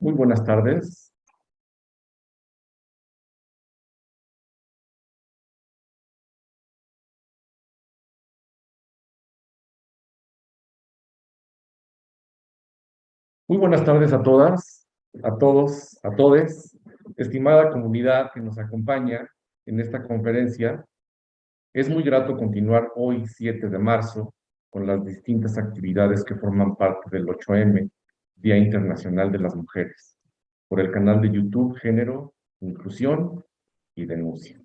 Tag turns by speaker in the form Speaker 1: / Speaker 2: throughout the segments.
Speaker 1: Muy buenas tardes. Muy buenas tardes a todas, a todos, a todes, estimada comunidad que nos acompaña en esta conferencia. Es muy grato continuar hoy, 7 de marzo, con las distintas actividades que forman parte del 8M, Día Internacional de las Mujeres, por el canal de YouTube Género, Inclusión y Denuncia.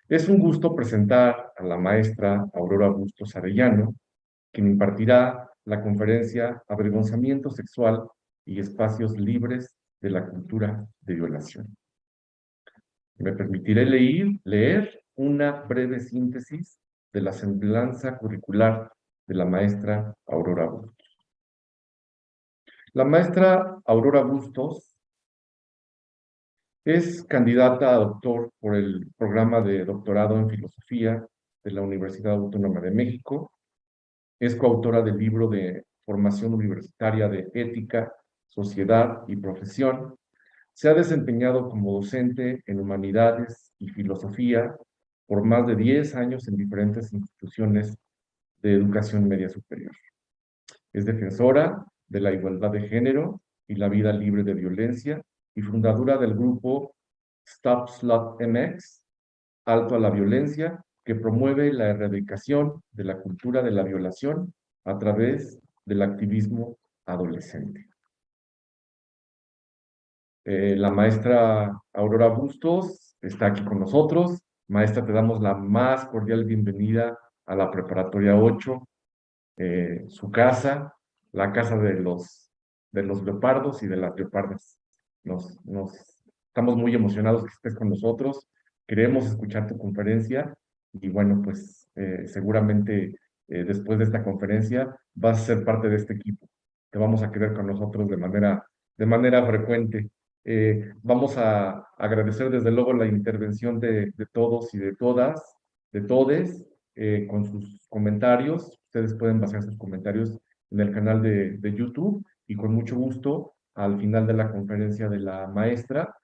Speaker 1: Es un gusto presentar a la maestra Aurora Bustos Arellano, quien impartirá la conferencia Avergonzamiento Sexual y Espacios Libres de la Cultura de Violación. Me permitiré leer una breve síntesis de la semblanza curricular de la maestra Aurora Bustos. La maestra Aurora Bustos es candidata a doctor por el programa de doctorado en filosofía de la Universidad Autónoma de México. Es coautora del libro de formación universitaria de ética, sociedad y profesión. Se ha desempeñado como docente en humanidades y filosofía por más de 10 años en diferentes instituciones de educación media superior. Es defensora de la igualdad de género y la vida libre de violencia y fundadora del grupo Stop Slut MX, Alto a la Violencia, que promueve la erradicación de la cultura de la violación a través del activismo adolescente. La maestra Aurora Bustos está aquí con nosotros. Maestra, te damos la más cordial bienvenida a la Preparatoria 8, su casa, la casa de los leopardos y de las leopardas. Estamos muy emocionados que estés con nosotros. Queremos escuchar tu conferencia y bueno, pues seguramente después de esta conferencia vas a ser parte de este equipo. Te vamos a querer con nosotros de manera frecuente. Vamos a agradecer desde luego la intervención de todos y de todas, de todes, con sus comentarios. Ustedes pueden basar sus comentarios en el canal de YouTube y con mucho gusto al final de la conferencia de la maestra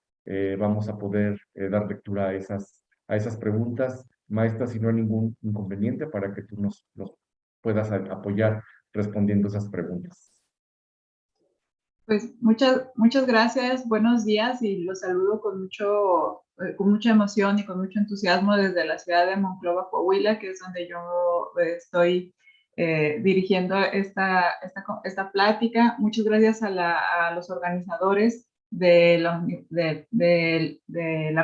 Speaker 1: vamos a poder dar lectura a esas preguntas. Maestra, si no hay ningún inconveniente para que tú nos puedas apoyar respondiendo esas preguntas.
Speaker 2: Pues muchas gracias, buenos días y los saludo con mucha emoción y con mucho entusiasmo desde la ciudad de Monclova, Coahuila, que es donde yo estoy dirigiendo esta plática. Muchas gracias a los organizadores de la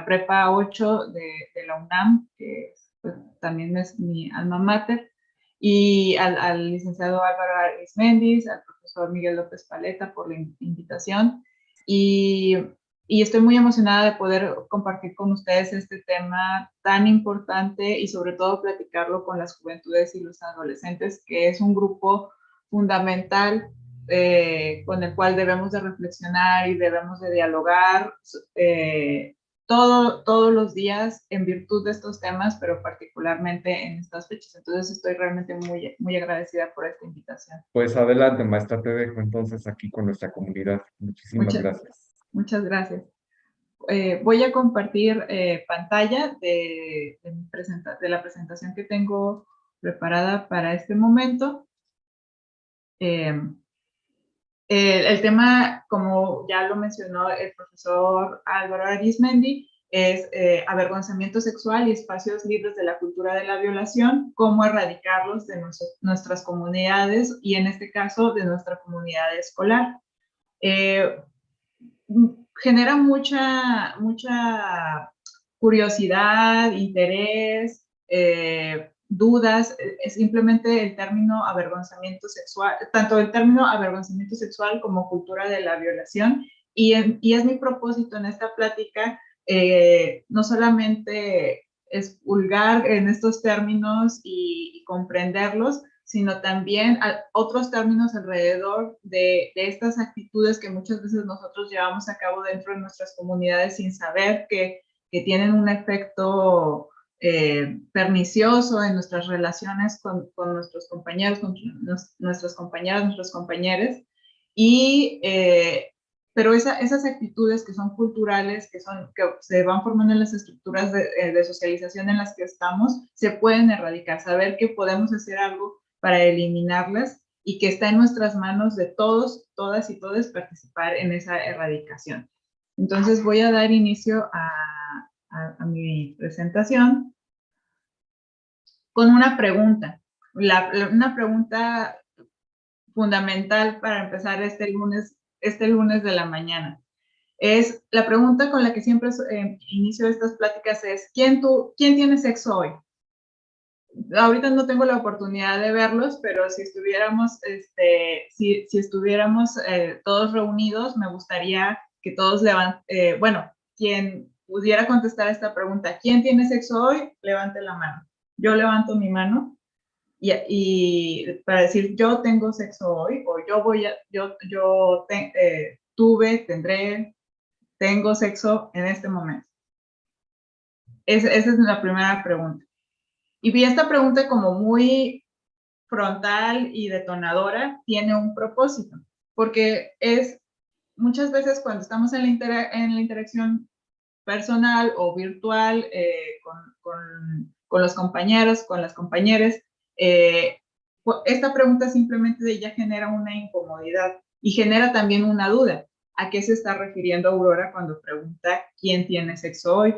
Speaker 2: Prepa 8 de la UNAM, que pues, también es mi alma mater, y al licenciado Álvaro Arismendi, al profesor Miguel López Paleta por la invitación y estoy muy emocionada de poder compartir con ustedes este tema tan importante y sobre todo platicarlo con las juventudes y los adolescentes, que es un grupo fundamental con el cual debemos de reflexionar y debemos de dialogar todos los días en virtud de estos temas, pero particularmente en estas fechas. Entonces estoy realmente muy agradecida por esta invitación.
Speaker 1: Pues adelante, maestra, te dejo entonces aquí con nuestra comunidad. Muchísimas gracias.
Speaker 2: Muchas gracias. Voy a compartir pantalla de la presentación que tengo preparada para este momento. El tema, como ya lo mencionó el profesor Álvaro Arismendi, es avergonzamiento sexual y espacios libres de la cultura de la violación, cómo erradicarlos de nuestras comunidades y en este caso de nuestra comunidad escolar. Genera mucha curiosidad, interés, dudas, es simplemente el término avergonzamiento sexual, tanto el término avergonzamiento sexual como cultura de la violación, y es mi propósito en esta plática no solamente expulgar en estos términos y comprenderlos, sino también otros términos alrededor de estas actitudes que muchas veces nosotros llevamos a cabo dentro de nuestras comunidades sin saber que tienen un efecto pernicioso en nuestras relaciones con nuestros compañeros, con nuestras compañeras, nuestros compañeros. Y pero esas actitudes que son culturales, que se van formando en las estructuras de socialización en las que estamos, se pueden erradicar, saber que podemos hacer algo para eliminarlas y que está en nuestras manos de todos, todas y todos participar en esa erradicación. Entonces voy a dar inicio a mi presentación con una pregunta. Una pregunta fundamental para empezar este lunes de la mañana. Es la pregunta con la que siempre inicio estas pláticas es, ¿quién tiene sexo hoy? Ahorita no tengo la oportunidad de verlos, pero si estuviéramos, si estuviéramos todos reunidos, me gustaría que todos bueno, quien pudiera contestar esta pregunta, ¿quién tiene sexo hoy? Levante la mano. Yo levanto mi mano y para decir yo tengo sexo hoy, o tuve, tendré, tengo sexo en este momento. Esa es la primera pregunta. Y vi esta pregunta como muy frontal y detonadora, tiene un propósito, porque es muchas veces cuando estamos en la interacción personal o virtual con los compañeros, con las compañeras, esta pregunta simplemente ya genera una incomodidad y genera también una duda. ¿A qué se está refiriendo Aurora cuando pregunta quién tiene sexo hoy?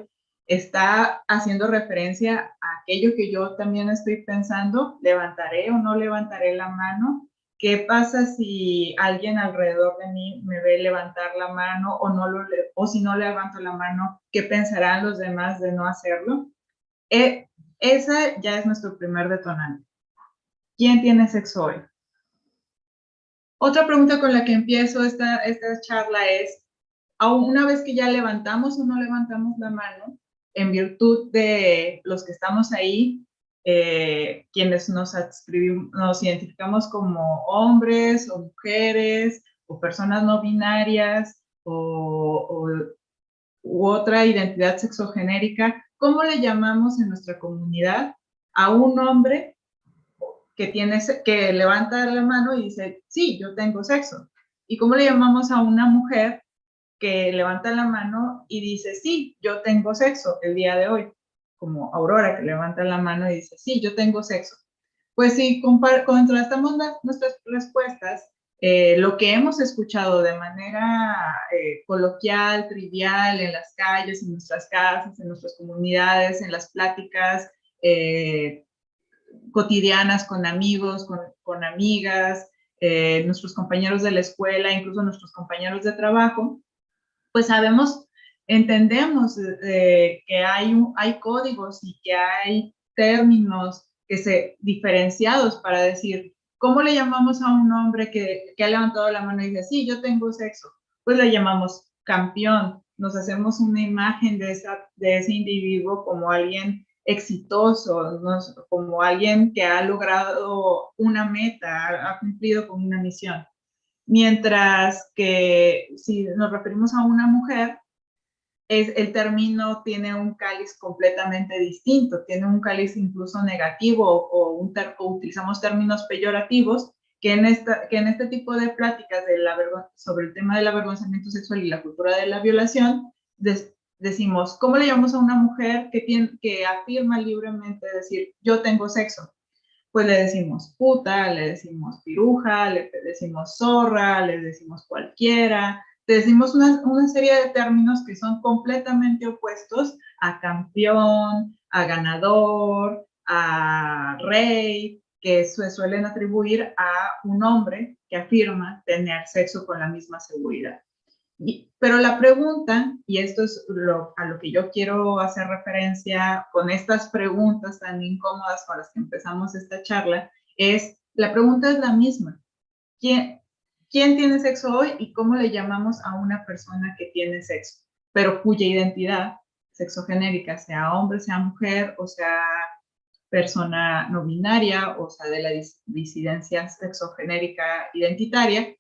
Speaker 2: ¿Está haciendo referencia a aquello que yo también estoy pensando? ¿Levantaré o no levantaré la mano? ¿Qué pasa si alguien alrededor de mí me ve levantar la mano o si no levanto la mano? ¿Qué pensarán los demás de no hacerlo? Esa ya es nuestro primer detonante. ¿Quién tiene sexo hoy? Otra pregunta con la que empiezo esta charla es, una vez que ya levantamos o no levantamos la mano, en virtud de los que estamos ahí, quienes nos identificamos como hombres o mujeres o personas no binarias u otra identidad sexogenérica, ¿cómo le llamamos en nuestra comunidad a un hombre que levanta la mano y dice, sí, yo tengo sexo? ¿Y cómo le llamamos a una mujer que levanta la mano y dice, sí, yo tengo sexo el día de hoy? Como Aurora, que levanta la mano y dice, sí, yo tengo sexo. Pues si contrastamos nuestras respuestas, lo que hemos escuchado de manera coloquial, trivial, en las calles, en nuestras casas, en nuestras comunidades, en las pláticas cotidianas con amigos, con amigas, nuestros compañeros de la escuela, incluso nuestros compañeros de trabajo, pues entendemos que hay códigos y que hay términos diferenciados para decir, ¿cómo le llamamos a un hombre que ha levantado la mano y dice, sí, yo tengo sexo? Pues le llamamos campeón, nos hacemos una imagen de ese individuo como alguien exitoso, como alguien que ha logrado una meta, ha cumplido con una misión. Mientras que si nos referimos a una mujer, el término tiene un cáliz completamente distinto, tiene un cáliz incluso negativo o utilizamos términos peyorativos que en este tipo de pláticas sobre el tema del avergonzamiento sexual y la cultura de la violación, decimos, ¿cómo le llamamos a una mujer que afirma libremente decir, yo tengo sexo? Pues le decimos puta, le decimos piruja, le decimos zorra, le decimos cualquiera, le decimos una serie de términos que son completamente opuestos a campeón, a ganador, a rey, que se suelen atribuir a un hombre que afirma tener sexo con la misma seguridad. Pero la pregunta, y esto es a lo que yo quiero hacer referencia con estas preguntas tan incómodas con las que empezamos esta charla, la pregunta es la misma. ¿Quién tiene sexo hoy y cómo le llamamos a una persona que tiene sexo, pero cuya identidad sexogenérica, sea hombre, sea mujer, o sea persona no binaria, o sea de la disidencia sexogenérica identitaria,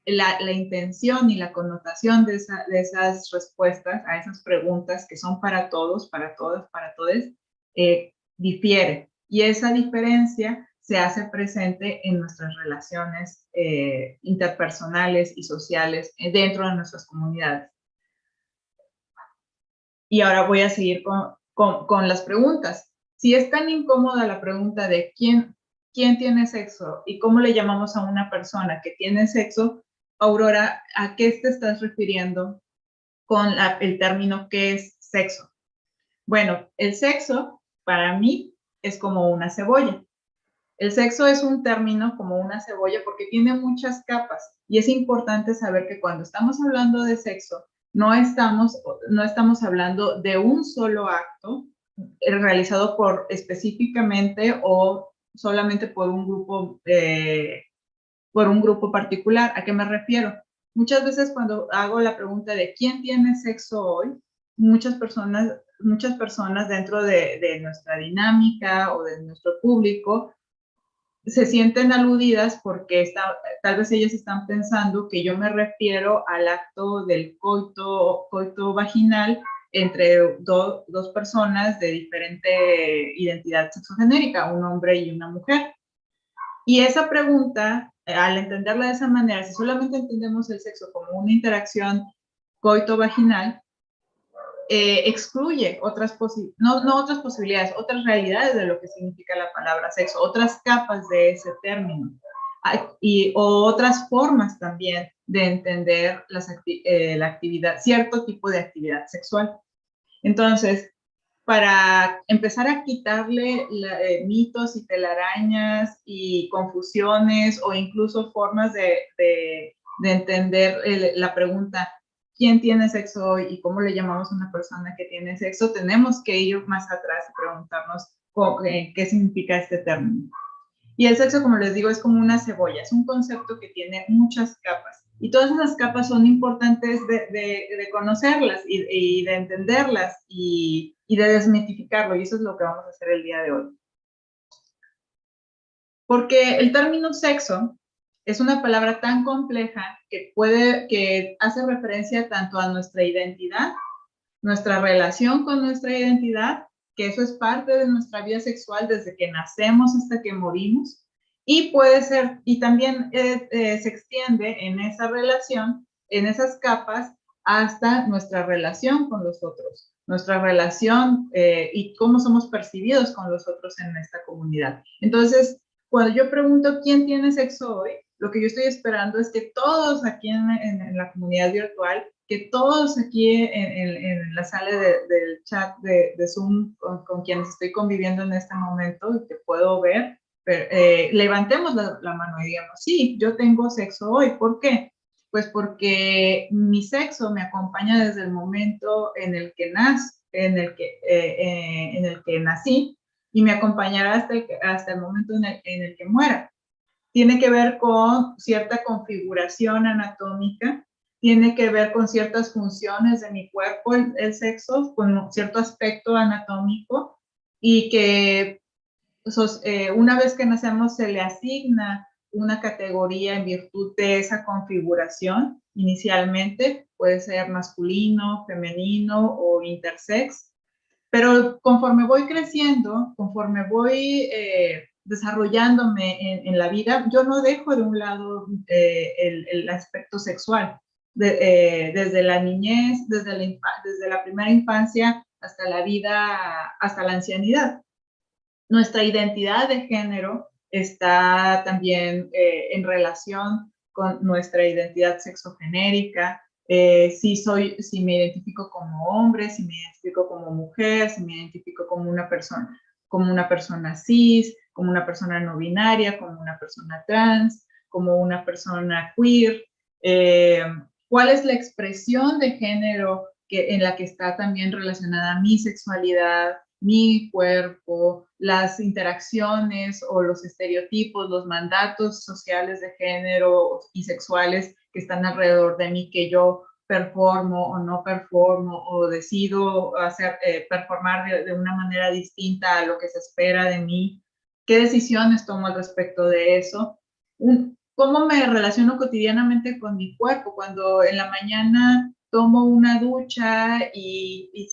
Speaker 2: la intención y la connotación de esas respuestas a esas preguntas que son para todos, para todas, para todos, difiere. Y esa diferencia se hace presente en nuestras relaciones interpersonales y sociales dentro de nuestras comunidades. Y ahora voy a seguir con las preguntas. Si es tan incómoda la pregunta de quién tiene sexo y cómo le llamamos a una persona que tiene sexo, Aurora, ¿a qué te estás refiriendo con el término qué es sexo? Bueno, el sexo para mí es como una cebolla. El sexo es un término como una cebolla porque tiene muchas capas y es importante saber que cuando estamos hablando de sexo, no estamos hablando de un solo acto realizado específicamente o solamente por un grupo particular. ¿A qué me refiero? Muchas veces cuando hago la pregunta de quién tiene sexo hoy, muchas personas dentro de nuestra dinámica o de nuestro público se sienten aludidas porque tal vez ellas están pensando que yo me refiero al acto del coito vaginal entre dos personas de diferente identidad sexogenérica, un hombre y una mujer. Y esa pregunta, al entenderla de esa manera, si solamente entendemos el sexo como una interacción coito-vaginal, excluye otras posibilidades, otras realidades de lo que significa la palabra sexo, otras capas de ese término, o otras formas también de entender la actividad, cierto tipo de actividad sexual. Entonces, para empezar a quitarle mitos y telarañas y confusiones o incluso formas de entender la pregunta ¿quién tiene sexo hoy y cómo le llamamos a una persona que tiene sexo? Tenemos que ir más atrás y preguntarnos qué significa este término. Y el sexo, como les digo, es como una cebolla, es un concepto que tiene muchas capas. Y todas esas capas son importantes de conocerlas y de entenderlas y de desmitificarlo. Y eso es lo que vamos a hacer el día de hoy. Porque el término sexo es una palabra tan compleja que hace referencia tanto a nuestra identidad, nuestra relación con nuestra identidad, que eso es parte de nuestra vida sexual desde que nacemos hasta que morimos, y puede ser, y también se extiende en esa relación, en esas capas, hasta nuestra relación con los otros, nuestra relación y cómo somos percibidos con los otros en esta comunidad. Entonces, cuando yo pregunto quién tiene sexo hoy, lo que yo estoy esperando es que todos aquí en la comunidad virtual, que todos aquí en la sala del chat de Zoom con quienes estoy conviviendo en este momento y que puedo ver, levantemos la mano y digamos, sí, yo tengo sexo hoy. ¿Por qué? Pues porque mi sexo me acompaña desde el momento en el que nací y me acompañará hasta el momento en el que muera. Tiene que ver con cierta configuración anatómica, tiene que ver con ciertas funciones de mi cuerpo, el sexo, con cierto aspecto anatómico y que una vez que nacemos se le asigna una categoría en virtud de esa configuración. Inicialmente puede ser masculino, femenino o intersex, pero conforme voy creciendo, conforme voy desarrollándome en la vida, yo no dejo de un lado el aspecto sexual. Desde la niñez, desde la primera infancia hasta la vida, hasta la ancianidad. Nuestra identidad de género está también en relación con nuestra identidad sexogenérica, si me identifico como hombre, si me identifico como mujer, si me identifico como una persona cis, como una persona no binaria, como una persona trans, como una persona queer. ¿Cuál es la expresión de género en la que está también relacionada mi sexualidad, mi cuerpo, las interacciones o los estereotipos, los mandatos sociales de género y sexuales que están alrededor de mí, que yo performo o no performo o decido performar de una manera distinta a lo que se espera de mí? ¿Qué decisiones tomo al respecto de eso? ¿Cómo me relaciono cotidianamente con mi cuerpo? Cuando en la mañana tomo una ducha y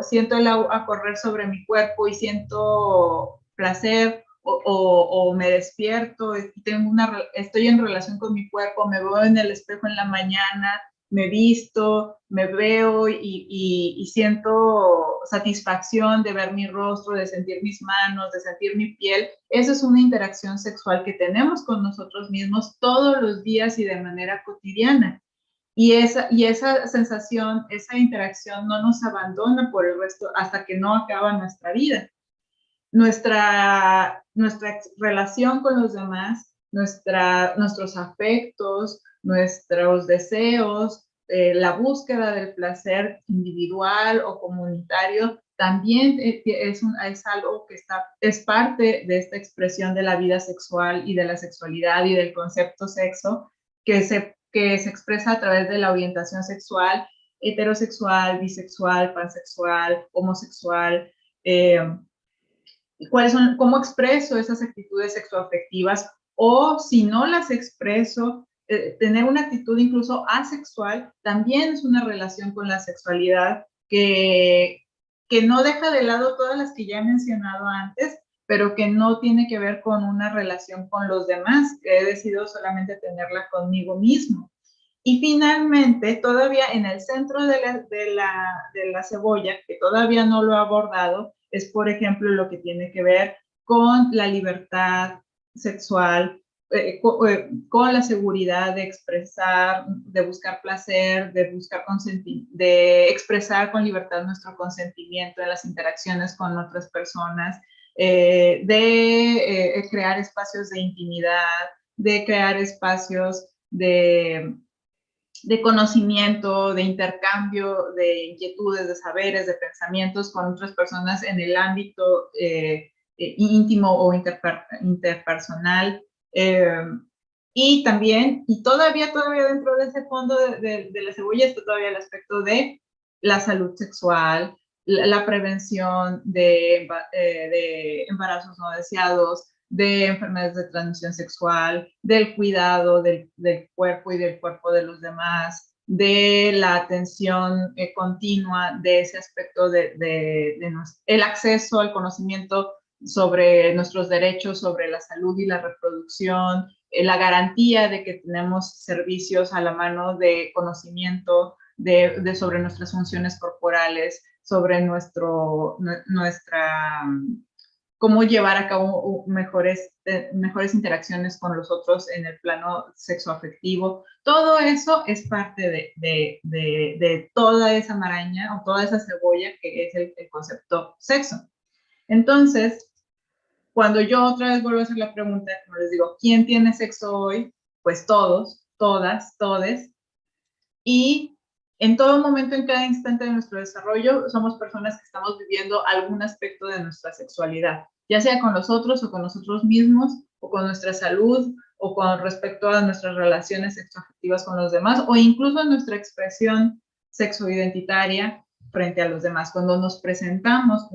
Speaker 2: siento el agua correr sobre mi cuerpo y siento placer o me despierto, estoy en relación con mi cuerpo, me veo en el espejo en la mañana, me visto, me veo y siento satisfacción de ver mi rostro, de sentir mis manos, de sentir mi piel. Esa es una interacción sexual que tenemos con nosotros mismos todos los días y de manera cotidiana. Y esa sensación, esa interacción no nos abandona por el resto hasta que no acaba nuestra vida. Nuestra relación con los demás, nuestros afectos, nuestros deseos, la búsqueda del placer individual o comunitario, también es algo que es parte de esta expresión de la vida sexual y de la sexualidad y del concepto sexo que se expresa a través de la orientación sexual, heterosexual, bisexual, pansexual, homosexual, cómo expreso esas actitudes sexoafectivas, o si no las expreso, tener una actitud incluso asexual también es una relación con la sexualidad que no deja de lado todas las que ya he mencionado antes, pero que no tiene que ver con una relación con los demás, que he decidido solamente tenerla conmigo mismo. Y finalmente, todavía en el centro de la cebolla, que todavía no lo he abordado, es, por ejemplo, lo que tiene que ver con la libertad sexual, con la seguridad de expresar, de buscar placer, de expresar con libertad nuestro consentimiento en las interacciones con otras personas, de crear espacios de intimidad, de crear espacios de conocimiento, de intercambio de inquietudes, de saberes, de pensamientos con otras personas en el ámbito íntimo o interpersonal. Y también, y todavía dentro de ese fondo de la cebolla está todavía el aspecto de la salud sexual, la prevención de embarazos no deseados, de enfermedades de transmisión sexual, del cuidado del cuerpo y del cuerpo de los demás, de la atención continua de ese aspecto el acceso al conocimiento sobre nuestros derechos, sobre la salud y la reproducción, la garantía de que tenemos servicios a la mano de conocimiento sobre nuestras funciones corporales, sobre nuestra cómo llevar a cabo mejores interacciones con los otros en el plano sexoafectivo. Todo eso es parte de toda esa maraña o toda esa cebolla que es el concepto sexo. Entonces, cuando yo otra vez vuelvo a hacer la pregunta, como les digo, ¿quién tiene sexo hoy? Pues todos, todas, todes. Y en todo momento, en cada instante de nuestro desarrollo, somos personas que estamos viviendo algún aspecto de nuestra sexualidad, ya sea con los otros o con nosotros mismos, o con nuestra salud, o con respecto a nuestras relaciones sexoafectivas con los demás, o incluso nuestra expresión sexoidentitaria frente a los demás. Cuando nos presentamos,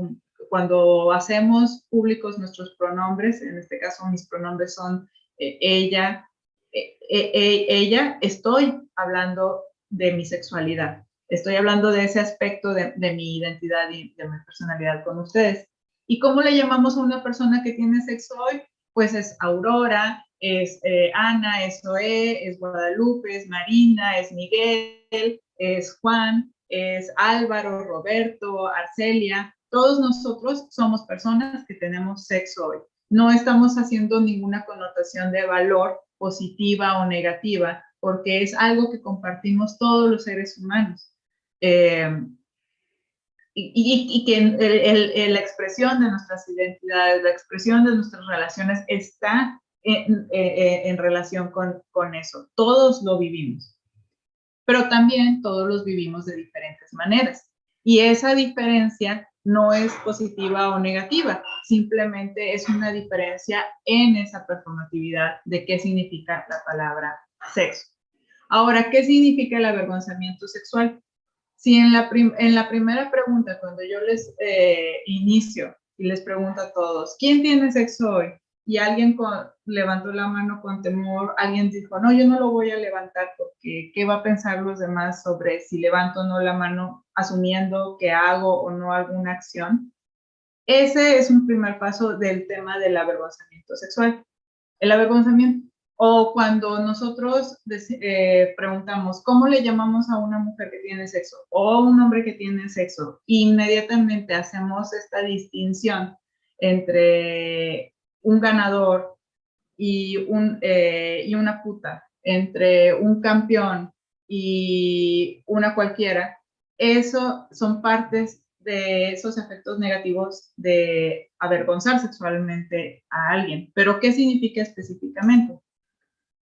Speaker 2: cuando hacemos públicos nuestros pronombres, en este caso mis pronombres son ella, estoy hablando de mi sexualidad. Estoy hablando de ese aspecto de mi identidad y de mi personalidad con ustedes. ¿Y cómo le llamamos a una persona que tiene sexo hoy? Pues es Aurora, es Ana, es Zoé, es Guadalupe, es Marina, es Miguel, es Juan, es Álvaro, Roberto, Arcelia. Todos nosotros somos personas que tenemos sexo hoy. No estamos haciendo ninguna connotación de valor positiva o negativa, porque es algo que compartimos todos los seres humanos. Y que la expresión de nuestras identidades, la expresión de nuestras relaciones está en relación con eso. Todos lo vivimos, pero también todos los vivimos de diferentes maneras. Y esa diferencia no es positiva o negativa, simplemente es una diferencia en esa performatividad de qué significa la palabra sexo. Ahora, ¿qué significa el avergonzamiento sexual? Si en la primera pregunta, cuando yo les inicio y les pregunto a todos, ¿quién tiene sexo hoy? Y alguien levantó la mano con temor, alguien dijo, no, yo no lo voy a levantar porque ¿qué va a pensar los demás sobre si levanto o no la mano, asumiendo que hago o no alguna acción? Ese es un primer paso del tema del avergonzamiento sexual. El avergonzamiento, o cuando nosotros preguntamos, ¿cómo le llamamos a una mujer que tiene sexo o a un hombre que tiene sexo? Inmediatamente hacemos esta distinción entre un ganador y una puta, entre un campeón y una cualquiera. Eso son partes de esos efectos negativos de avergonzar sexualmente a alguien. ¿Pero qué significa específicamente?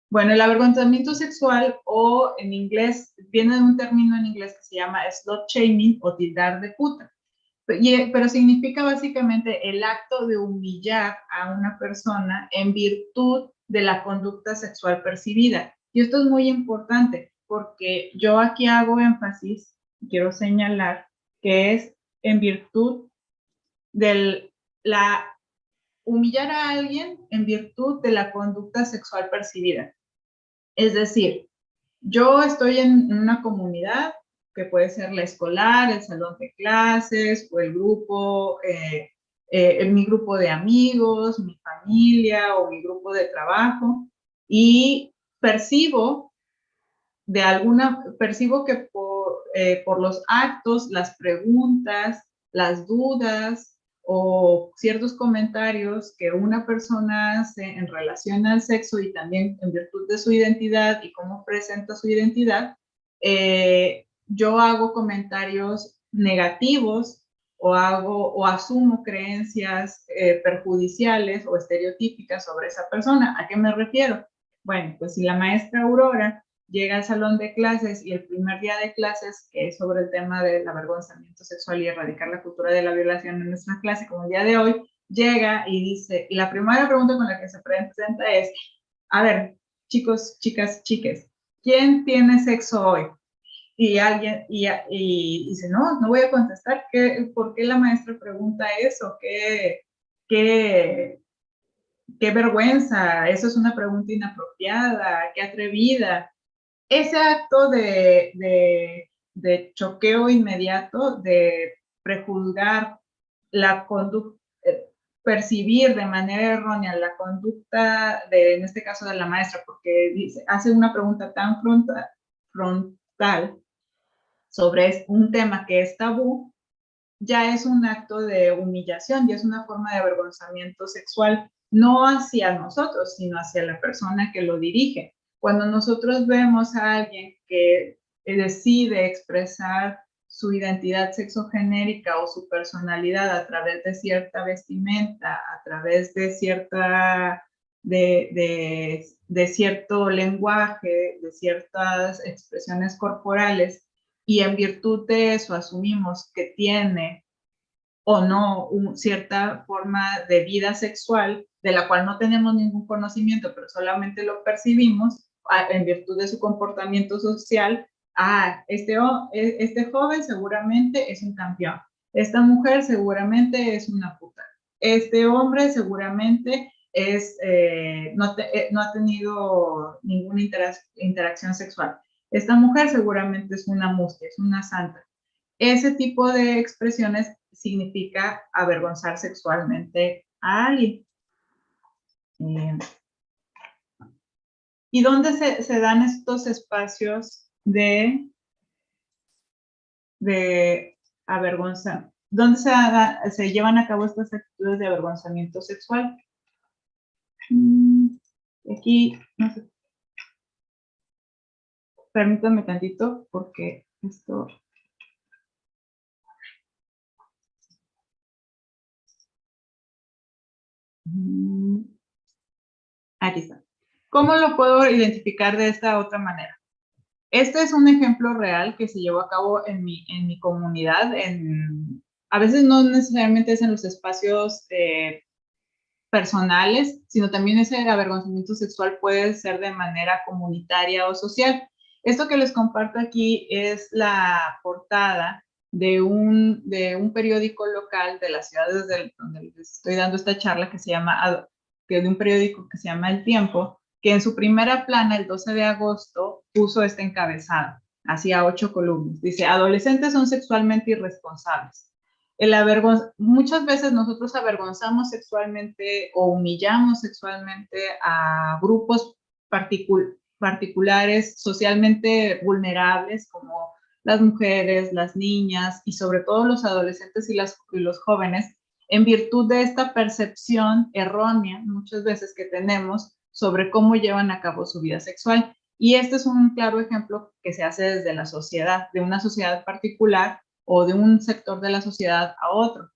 Speaker 2: Bueno, el avergonzamiento sexual, o en inglés, viene de un término en inglés que se llama slut shaming o tildar de puta. Pero significa básicamente el acto de humillar a una persona en virtud de la conducta sexual percibida. Y esto es muy importante porque yo aquí hago énfasis, quiero señalar, que es en virtud de la humillar a alguien en virtud de la conducta sexual percibida. Es decir, yo estoy en una comunidad que puede ser la escolar, el salón de clases o el grupo, mi grupo de amigos, mi familia o mi grupo de trabajo, y percibo que por los actos, las preguntas, las dudas o ciertos comentarios que una persona hace en relación al sexo y también en virtud de su identidad y cómo presenta su identidad, yo hago comentarios negativos o asumo creencias perjudiciales o estereotípicas sobre esa persona. ¿A qué me refiero? Bueno, pues si la maestra Aurora llega al salón de clases y el primer día de clases, que es sobre el tema del avergonzamiento sexual y erradicar la cultura de la violación en nuestra clase, como el día de hoy, llega y dice, y la primera pregunta con la que se presenta es, a ver, chicos, chicas, chiques, ¿quién tiene sexo hoy? Y alguien, y dice, no voy a contestar. ¿Por qué la maestra pregunta eso? ¿Qué vergüenza? Eso es una pregunta inapropiada, qué atrevida. Ese acto de choqueo inmediato, de prejuzgar la conducta, percibir de manera errónea la conducta en este caso de la maestra, porque hace una pregunta tan frontal sobre un tema que es tabú, ya es un acto de humillación, ya es una forma de avergonzamiento sexual, no hacia nosotros, sino hacia la persona que lo dirige. Cuando nosotros vemos a alguien que decide expresar su identidad sexogenérica o su personalidad a través de cierta vestimenta, a través de cierto lenguaje, de ciertas expresiones corporales, y en virtud de eso asumimos que tiene o no cierta forma de vida sexual de la cual no tenemos ningún conocimiento, pero solamente lo percibimos en virtud de su comportamiento social. Este joven seguramente es un campeón, esta mujer seguramente es una puta, este hombre seguramente no ha tenido ninguna interacción sexual, esta mujer seguramente es una mustia, es una santa. Ese tipo de expresiones significa avergonzar sexualmente a alguien. ¿Y dónde se dan estos espacios de avergonzar? ¿Dónde se llevan a cabo estas actitudes de avergonzamiento sexual? Aquí, no sé. Permítanme tantito porque esto... Aquí está. ¿Cómo lo puedo identificar de esta otra manera? Este es un ejemplo real que se llevó a cabo en mi comunidad. A veces no necesariamente es en los espacios personales, sino también ese avergonzamiento sexual puede ser de manera comunitaria o social. Esto que les comparto aquí es la portada de un periódico local de la ciudad donde les estoy dando esta charla, de un periódico que se llama El Tiempo, que en su primera plana, el 12 de agosto, puso este encabezado, hacía 8 columnas. Dice, adolescentes son sexualmente irresponsables. Muchas veces nosotros avergonzamos sexualmente o humillamos sexualmente a grupos particulares socialmente vulnerables como las mujeres, las niñas y sobre todo los adolescentes y los jóvenes, en virtud de esta percepción errónea muchas veces que tenemos sobre cómo llevan a cabo su vida sexual. Y este es un claro ejemplo que se hace desde la sociedad, de una sociedad particular o de un sector de la sociedad a otro.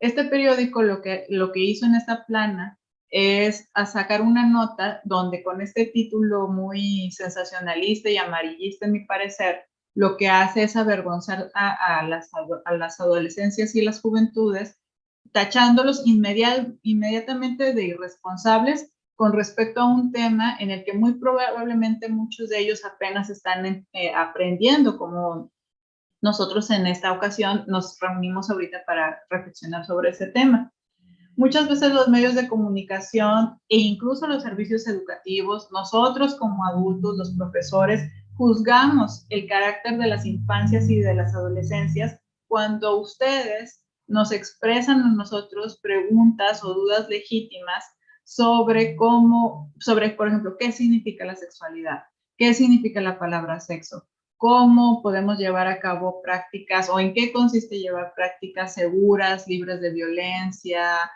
Speaker 2: Este periódico lo que hizo en esta plana es a sacar una nota donde con este título muy sensacionalista y amarillista, en mi parecer, lo que hace es avergonzar a las adolescencias y las juventudes, tachándolos inmediatamente de irresponsables con respecto a un tema en el que muy probablemente muchos de ellos apenas están aprendiendo, como nosotros en esta ocasión nos reunimos ahorita para reflexionar sobre ese tema. Muchas veces los medios de comunicación e incluso los servicios educativos, nosotros como adultos, los profesores, juzgamos el carácter de las infancias y de las adolescencias cuando ustedes nos expresan a nosotros preguntas o dudas legítimas sobre por ejemplo, qué significa la sexualidad, qué significa la palabra sexo, cómo podemos llevar a cabo prácticas o en qué consiste llevar prácticas seguras, libres de violencia,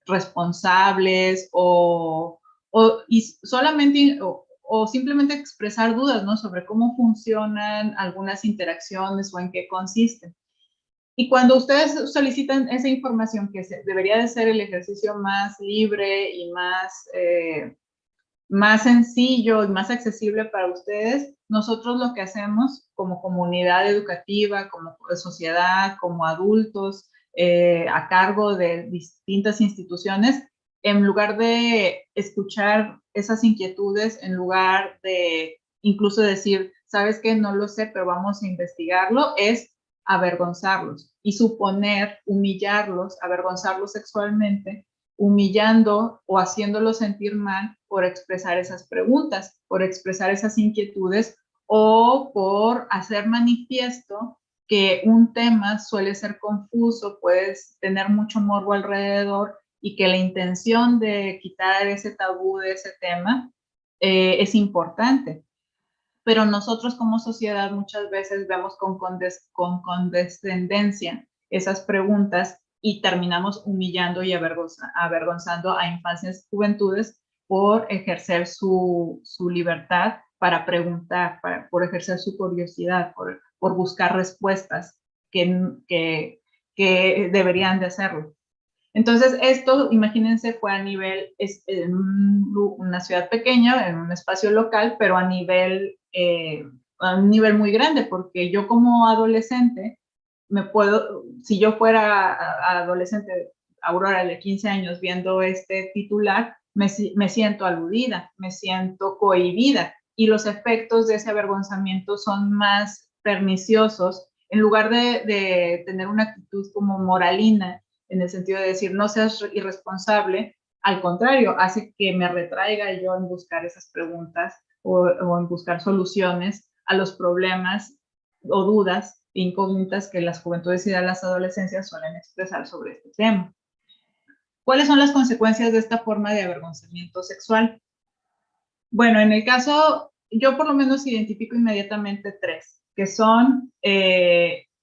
Speaker 2: responsables y solamente o simplemente expresar dudas, ¿no? Sobre cómo funcionan algunas interacciones o en qué consisten. Y cuando ustedes solicitan esa información, que debería de ser el ejercicio más libre y más sencillo y más accesible para ustedes, nosotros lo que hacemos como comunidad educativa, como sociedad, como adultos, a cargo de distintas instituciones, en lugar de escuchar esas inquietudes, en lugar de incluso decir, sabes que no lo sé, pero vamos a investigarlo, es avergonzarlos y suponer, humillarlos, avergonzarlos sexualmente, humillando o haciéndolos sentir mal por expresar esas preguntas, por expresar esas inquietudes o por hacer manifiesto que un tema suele ser confuso, puedes tener mucho morbo alrededor y que la intención de quitar ese tabú de ese tema es importante. Pero nosotros como sociedad muchas veces vemos con condescendencia esas preguntas y terminamos humillando y avergonzando a infancias y juventudes por ejercer su libertad para preguntar, por ejercer su curiosidad, por buscar respuestas que deberían de hacerlo. Entonces, esto, imagínense, fue a nivel, en una ciudad pequeña, en un espacio local, pero a un nivel muy grande, porque yo como adolescente, si yo fuera adolescente, Aurora de 15 años, viendo este titular, me siento aludida, me siento cohibida, y los efectos de ese avergonzamiento son más perniciosos, en lugar de tener una actitud como moralina, en el sentido de decir, no seas irresponsable, al contrario, hace que me retraiga yo en buscar esas preguntas o en buscar soluciones a los problemas o dudas e incógnitas que las juventudes y las adolescencias suelen expresar sobre este tema. ¿Cuáles son las consecuencias de esta forma de avergonzamiento sexual? Bueno, en el caso, yo por lo menos identifico inmediatamente tres, que son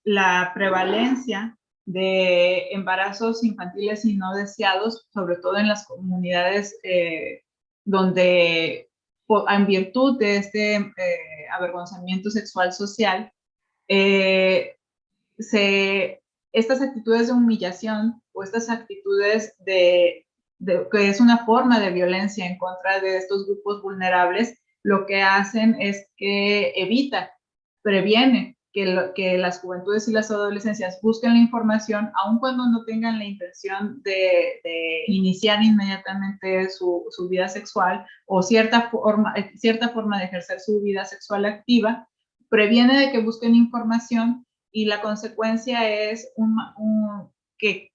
Speaker 2: la prevalencia de embarazos infantiles y no deseados, sobre todo en las comunidades donde, en virtud de este avergonzamiento sexual social, estas actitudes de humillación o estas actitudes que es una forma de violencia en contra de estos grupos vulnerables, lo que hacen es que previene que las juventudes y las adolescencias busquen la información, aun cuando no tengan la intención de iniciar inmediatamente su vida sexual o cierta forma de ejercer su vida sexual activa, previene de que busquen información y la consecuencia es que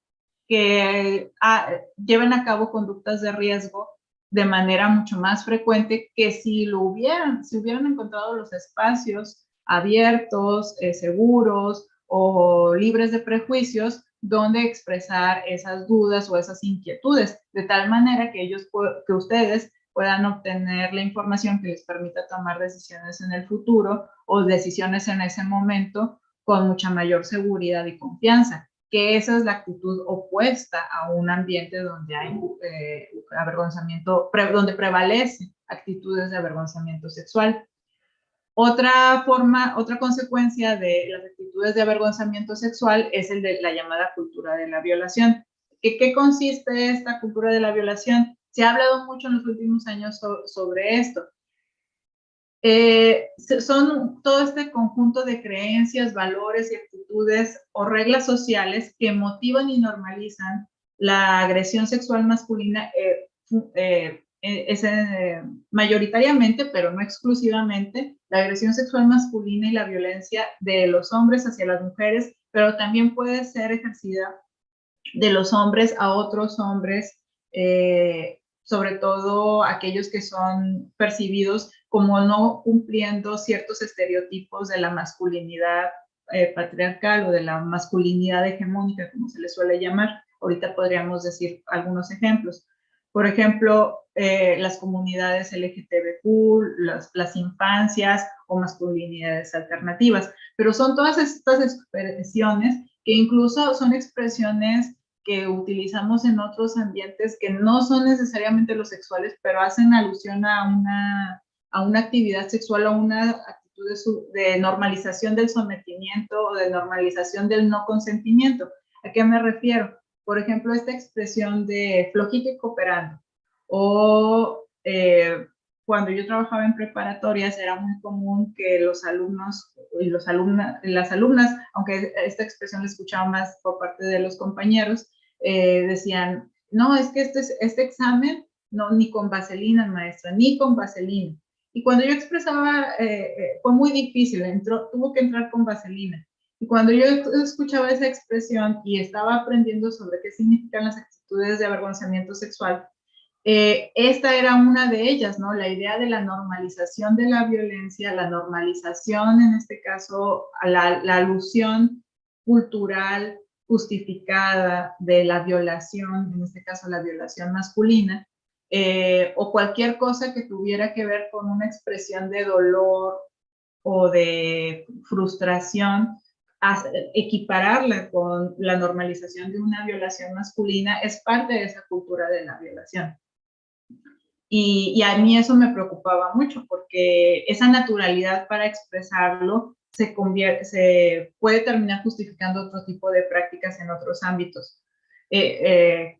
Speaker 2: lleven a cabo conductas de riesgo de manera mucho más frecuente que si hubieran encontrado los espacios abiertos, seguros o libres de prejuicios, donde expresar esas dudas o esas inquietudes, de tal manera que que ustedes puedan obtener la información que les permita tomar decisiones en el futuro o decisiones en ese momento con mucha mayor seguridad y confianza, que esa es la actitud opuesta a un ambiente donde hay avergonzamiento, donde prevalecen actitudes de avergonzamiento sexual. Otra consecuencia de las actitudes de avergonzamiento sexual es el de la llamada cultura de la violación. ¿Qué consiste esta cultura de la violación? Se ha hablado mucho en los últimos años sobre esto. Son todo este conjunto de creencias, valores y actitudes o reglas sociales que motivan y normalizan la agresión sexual masculina, mayoritariamente, pero no exclusivamente, la agresión sexual masculina y la violencia de los hombres hacia las mujeres, pero también puede ser ejercida de los hombres a otros hombres, sobre todo aquellos que son percibidos como no cumpliendo ciertos estereotipos de la masculinidad patriarcal o de la masculinidad hegemónica, como se le suele llamar. Ahorita podríamos decir algunos ejemplos. Por ejemplo, las comunidades LGTBQ, las infancias o masculinidades alternativas. Pero son todas estas expresiones que incluso son expresiones que utilizamos en otros ambientes que no son necesariamente los sexuales, pero hacen alusión a una actividad sexual o una actitud de normalización del sometimiento o de normalización del no consentimiento. ¿A qué me refiero? Por ejemplo, esta expresión de flojito y cooperando. O cuando yo trabajaba en preparatorias era muy común que los alumnos y las alumnas, aunque esta expresión la escuchaba más por parte de los compañeros, decían, no, es que este examen, no, ni con vaselina, maestra, ni con vaselina. Y cuando yo expresaba, fue muy difícil, tuvo que entrar con vaselina. Y cuando yo escuchaba esa expresión y estaba aprendiendo sobre qué significan las actitudes de avergonzamiento sexual, esta era una de ellas, ¿no? La idea de la normalización de la violencia, la normalización, en este caso, a la alusión cultural justificada de la violación, en este caso la violación masculina, o cualquier cosa que tuviera que ver con una expresión de dolor o de frustración, equipararla con la normalización de una violación masculina es parte de esa cultura de la violación. Y a mí eso me preocupaba mucho porque esa naturalidad para expresarlo se puede terminar justificando otro tipo de prácticas en otros ámbitos. Que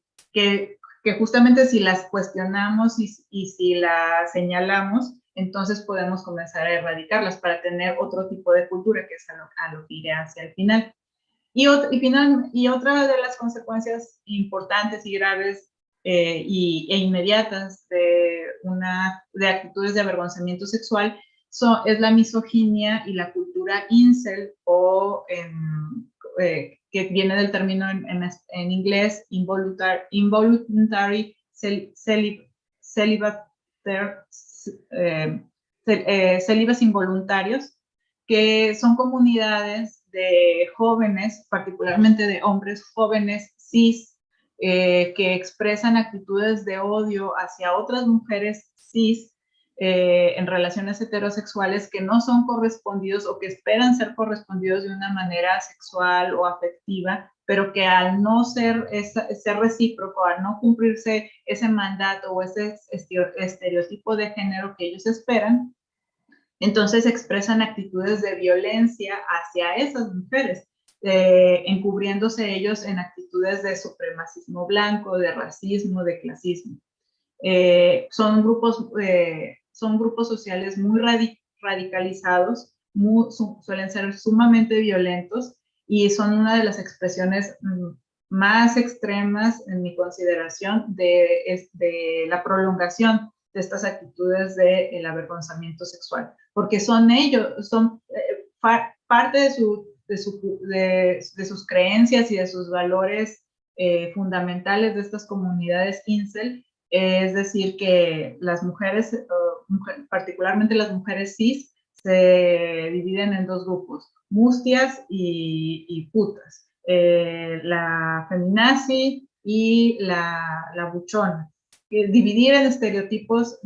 Speaker 2: justamente si las cuestionamos y si las señalamos, entonces podemos comenzar a erradicarlas para tener otro tipo de cultura, que es a lo que iré hacia el final. Y otra de las consecuencias importantes y graves e inmediatas de actitudes de avergonzamiento sexual es la misoginia y la cultura incel, que viene del término en inglés involuntary célibes involuntarios, que son comunidades de jóvenes, particularmente de hombres jóvenes cis, que expresan actitudes de odio hacia otras mujeres cis en relaciones heterosexuales que no son correspondidos o que esperan ser correspondidos de una manera sexual o afectiva, pero que al no ser recíproco, al no cumplirse ese mandato o ese estereotipo de género que ellos esperan, entonces expresan actitudes de violencia hacia esas mujeres, encubriéndose ellos en actitudes de supremacismo blanco, de racismo, de clasismo. Son grupos sociales muy radicalizados, suelen ser sumamente violentos y son una de las expresiones más extremas, en mi consideración, de la prolongación de estas actitudes del avergonzamiento sexual, porque son parte de sus creencias y de sus valores fundamentales de estas comunidades incel. Es decir, que las mujeres, particularmente las mujeres cis, se dividen en dos grupos. mustias y putas, la feminazi y la buchona. Dividir en estereotipos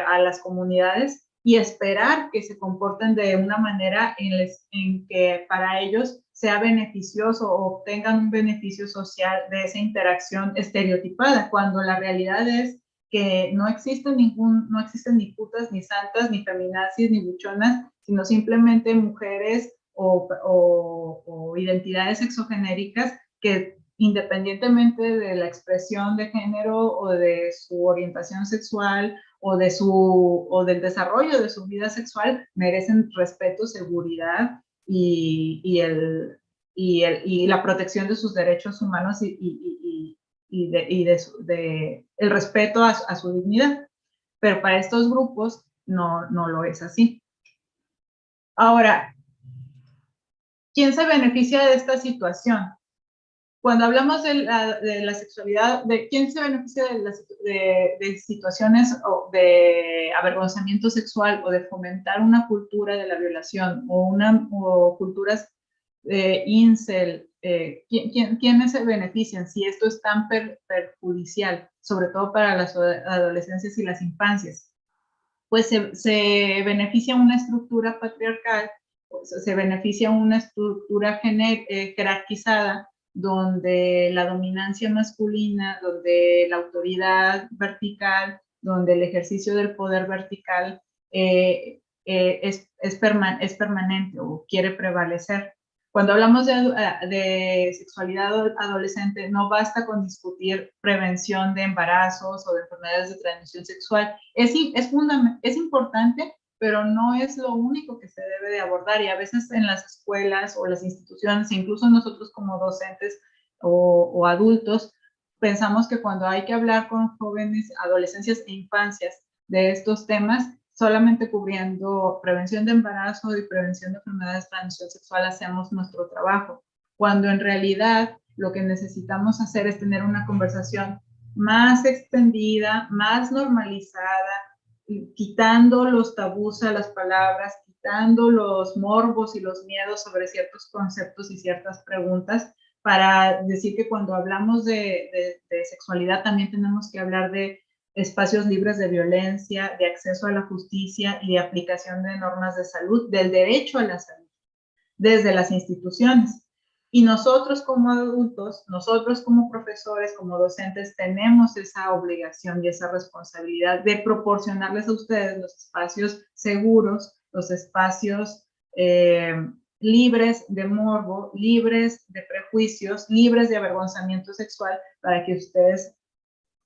Speaker 2: a las comunidades y esperar que se comporten de una manera en que para ellos sea beneficioso o obtengan un beneficio social de esa interacción estereotipada, cuando la realidad es que no existen ni putas, ni santas, ni feminazis, ni buchonas, sino simplemente mujeres o identidades sexogenéricas que, independientemente de la expresión de género o de su orientación sexual o del desarrollo de su vida sexual, merecen respeto, seguridad y la protección de sus derechos humanos y el respeto a su dignidad. Pero para estos grupos no lo es así. Ahora, ¿quién se beneficia de esta situación? Cuando hablamos de la sexualidad, ¿de quién se beneficia de situaciones de avergonzamiento sexual o de fomentar una cultura de la violación o culturas incel? ¿Quiénes se benefician si esto es tan perjudicial, sobre todo para las adolescencias y las infancias? Pues se beneficia una estructura patriarcal, se beneficia una estructura jerarquizada, donde la dominancia masculina, donde la autoridad vertical, donde el ejercicio del poder vertical es permanente o quiere prevalecer. Cuando hablamos de sexualidad adolescente, no basta con discutir prevención de embarazos o de enfermedades de transmisión sexual. Es importante, pero no es lo único que se debe de abordar, y a veces en las escuelas o las instituciones, incluso nosotros como docentes o adultos, pensamos que cuando hay que hablar con jóvenes, adolescencias e infancias de estos temas, solamente cubriendo prevención de embarazo y prevención de enfermedades de transmisión sexual hacemos nuestro trabajo, cuando en realidad lo que necesitamos hacer es tener una conversación más extendida, más normalizada, quitando los tabús a las palabras, quitando los morbos y los miedos sobre ciertos conceptos y ciertas preguntas, para decir que cuando hablamos de sexualidad también tenemos que hablar de espacios libres de violencia, de acceso a la justicia y de aplicación de normas de salud, del derecho a la salud, desde las instituciones. Y nosotros como adultos, nosotros como profesores, como docentes, tenemos esa obligación y esa responsabilidad de proporcionarles a ustedes los espacios seguros, los espacios libres de morbo, libres de prejuicios, libres de avergonzamiento sexual, para que ustedes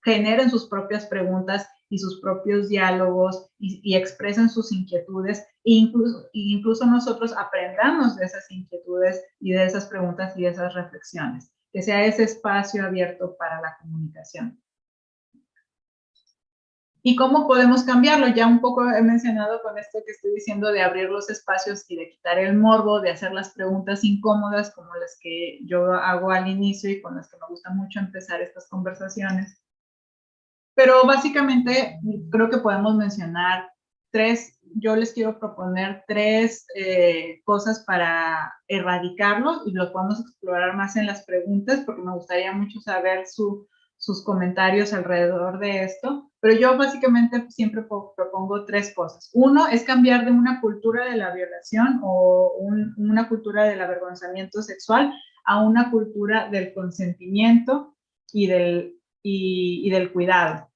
Speaker 2: generen sus propias preguntas y sus propios diálogos y expresen sus inquietudes e incluso nosotros aprendamos de esas inquietudes y de esas preguntas y de esas reflexiones, que sea ese espacio abierto para la comunicación. ¿Y cómo podemos cambiarlo? Ya un poco he mencionado con esto que estoy diciendo de abrir los espacios y de quitar el morbo, de hacer las preguntas incómodas como las que yo hago al inicio y con las que me gusta mucho empezar estas conversaciones. Pero básicamente creo que podemos mencionar yo les quiero proponer tres cosas para erradicarlo, y lo podemos explorar más en las preguntas porque me gustaría mucho saber sus comentarios alrededor de esto. Pero yo básicamente siempre propongo tres cosas. Uno es cambiar de una cultura de la violación o una cultura del avergonzamiento sexual a una cultura del consentimiento y del cuidado.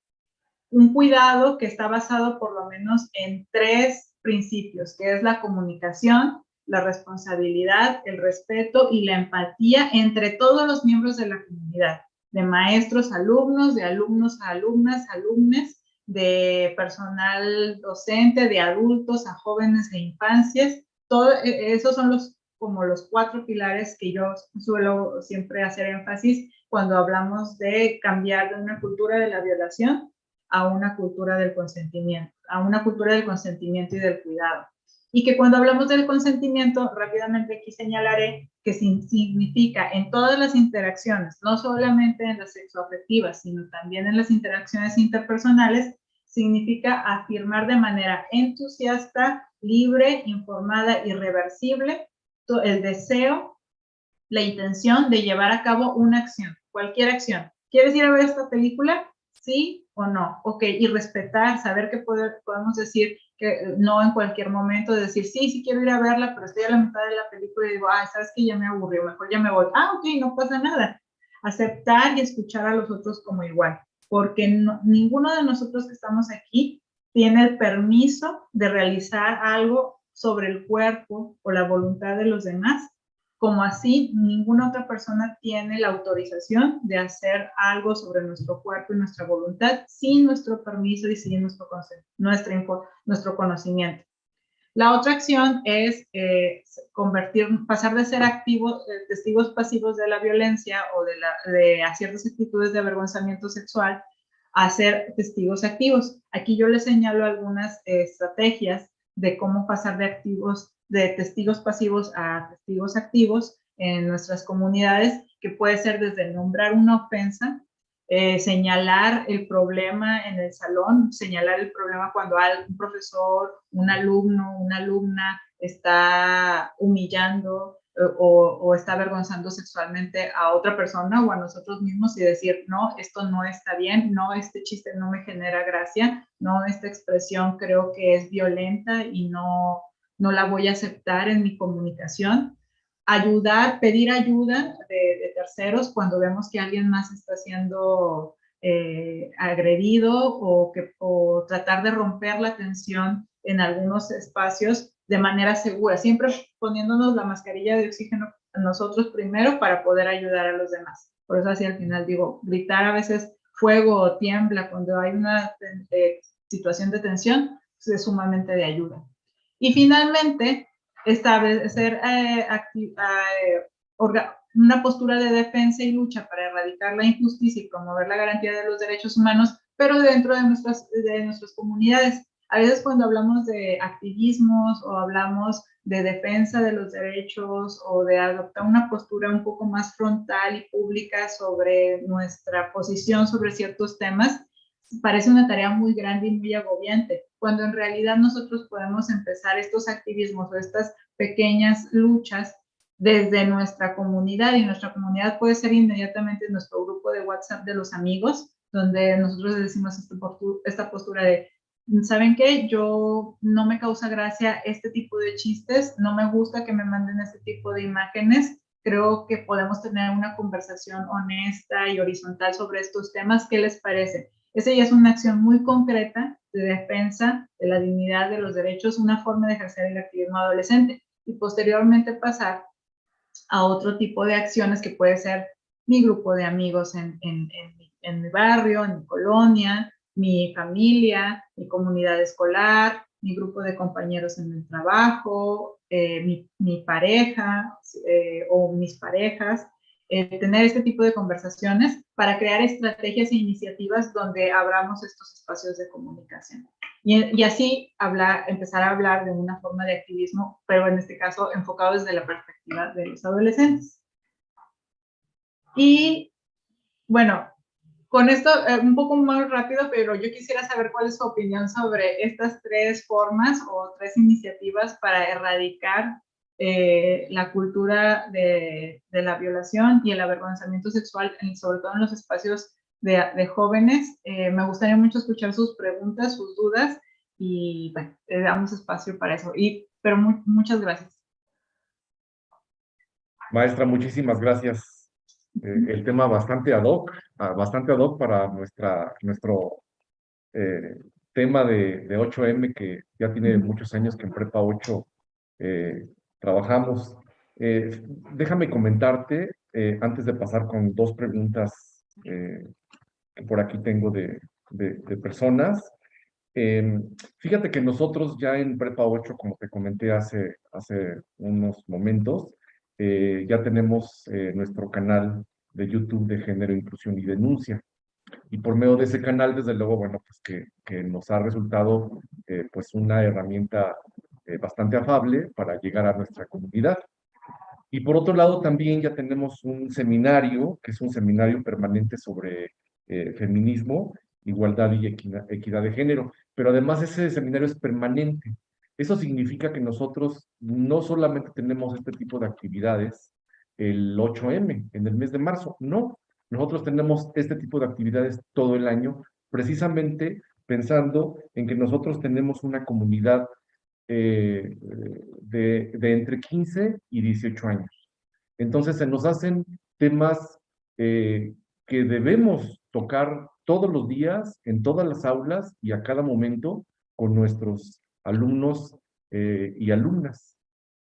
Speaker 2: Un cuidado que está basado por lo menos en tres principios, que es la comunicación, la responsabilidad, el respeto y la empatía entre todos los miembros de la comunidad, de maestros a alumnos, de alumnos a alumnas, alumnes, de personal docente, de adultos a jóvenes e infancias. Esos son como los cuatro pilares que yo suelo siempre hacer énfasis cuando hablamos de cambiar de una cultura de la violación a una cultura del consentimiento, y del cuidado. Y que cuando hablamos del consentimiento, rápidamente aquí señalaré que significa en todas las interacciones, no solamente en las sexoafectivas, sino también en las interacciones interpersonales, significa afirmar de manera entusiasta, libre, informada y reversible el deseo, la intención de llevar a cabo una acción, cualquier acción. ¿Quieres ir a ver esta película? ¿Sí o no? Ok, y respetar, saber que podemos decir que no en cualquier momento, decir, sí, sí quiero ir a verla, pero estoy a la mitad de la película y digo, sabes que ya me aburrió, mejor ya me voy. Ok, no pasa nada. Aceptar y escuchar a los otros como igual, porque ninguno de nosotros que estamos aquí tiene el permiso de realizar algo sobre el cuerpo o la voluntad de los demás, como así ninguna otra persona tiene la autorización de hacer algo sobre nuestro cuerpo y nuestra voluntad sin nuestro permiso y sin nuestro conocimiento. La otra acción es pasar de ser activos, testigos pasivos de la violencia o de ciertas actitudes de avergonzamiento sexual a ser testigos activos. Aquí yo les señalo algunas estrategias de cómo pasar de testigos pasivos a testigos activos en nuestras comunidades, que puede ser desde nombrar una ofensa, señalar el problema en el salón, señalar el problema cuando un profesor, un alumno, una alumna está humillando o está avergonzando sexualmente a otra persona o a nosotros mismos y decir, no, esto no está bien, no, este chiste no me genera gracia, no, esta expresión creo que es violenta y no la voy a aceptar en mi comunicación. Pedir ayuda de terceros cuando vemos que alguien más está siendo agredido o tratar de romper la tensión en algunos espacios de manera segura, siempre poniéndonos la mascarilla de oxígeno a nosotros primero para poder ayudar a los demás. Por eso así al final digo, gritar a veces fuego o tiembla cuando hay una situación de tensión, pues es sumamente de ayuda. Y finalmente, establecer una postura de defensa y lucha para erradicar la injusticia y promover la garantía de los derechos humanos, pero dentro de nuestras comunidades. A veces cuando hablamos de activismos o hablamos de defensa de los derechos o de adoptar una postura un poco más frontal y pública sobre nuestra posición sobre ciertos temas, parece una tarea muy grande y muy agobiante, cuando en realidad nosotros podemos empezar estos activismos o estas pequeñas luchas desde nuestra comunidad, y nuestra comunidad puede ser inmediatamente nuestro grupo de WhatsApp de los amigos, donde nosotros decimos esta postura de, ¿saben qué? Yo no me causa gracia este tipo de chistes, no me gusta que me manden este tipo de imágenes, creo que podemos tener una conversación honesta y horizontal sobre estos temas, ¿qué les parece? Esa ya es una acción muy concreta de defensa de la dignidad de los derechos, una forma de ejercer el activismo adolescente, y posteriormente pasar a otro tipo de acciones que puede ser mi grupo de amigos en mi barrio, en mi colonia, mi familia, mi comunidad escolar, mi grupo de compañeros en el trabajo, mi pareja o mis parejas, tener este tipo de conversaciones para crear estrategias e iniciativas donde abramos estos espacios de comunicación. Y así empezar a hablar de una forma de activismo, pero en este caso enfocado desde la perspectiva de los adolescentes. Y bueno, con esto un poco más rápido, pero yo quisiera saber cuál es su opinión sobre estas tres formas o tres iniciativas para erradicar la cultura de la violación y el avergonzamiento sexual, sobre todo en los espacios de jóvenes. Me gustaría mucho escuchar sus preguntas, sus dudas, y bueno, le damos espacio para eso. Pero muchas gracias.
Speaker 1: Maestra, muchísimas gracias. El tema bastante ad hoc para nuestro tema de 8M, que ya tiene muchos años que en Prepa 8 trabajamos. Déjame comentarte, antes de pasar con dos preguntas que por aquí tengo de personas. Fíjate que nosotros ya en Prepa 8, como te comenté hace unos momentos, ya tenemos nuestro canal de YouTube de Género, Inclusión y Denuncia. Y por medio de ese canal, desde luego, bueno, pues que nos ha resultado pues una herramienta bastante afable para llegar a nuestra comunidad. Y por otro lado, también ya tenemos un seminario, que es un seminario permanente sobre feminismo, igualdad y equidad de género. Pero además ese seminario es permanente. Eso significa que nosotros no solamente tenemos este tipo de actividades el 8M, en el mes de marzo, no. Nosotros tenemos este tipo de actividades todo el año, precisamente pensando en que nosotros tenemos una comunidad de entre 15 y 18 años. Entonces se nos hacen temas que debemos tocar todos los días, en todas las aulas y a cada momento con nuestros alumnos y alumnas.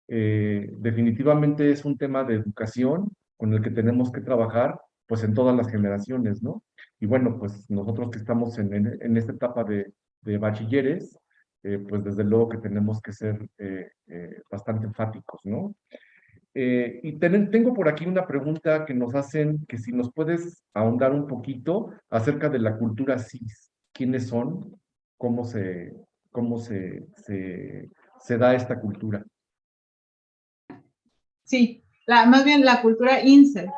Speaker 1: Definitivamente es un tema de educación con el que tenemos que trabajar pues en todas las generaciones, ¿no? Y bueno, pues nosotros que estamos en esta etapa de bachilleres, pues desde luego que tenemos que ser bastante enfáticos, ¿no? Y tengo por aquí una pregunta que nos hacen, que si nos puedes ahondar un poquito acerca de la cultura cis. ¿Quiénes son? ¿Cómo se da esta cultura?
Speaker 2: Sí, más bien la cultura incel.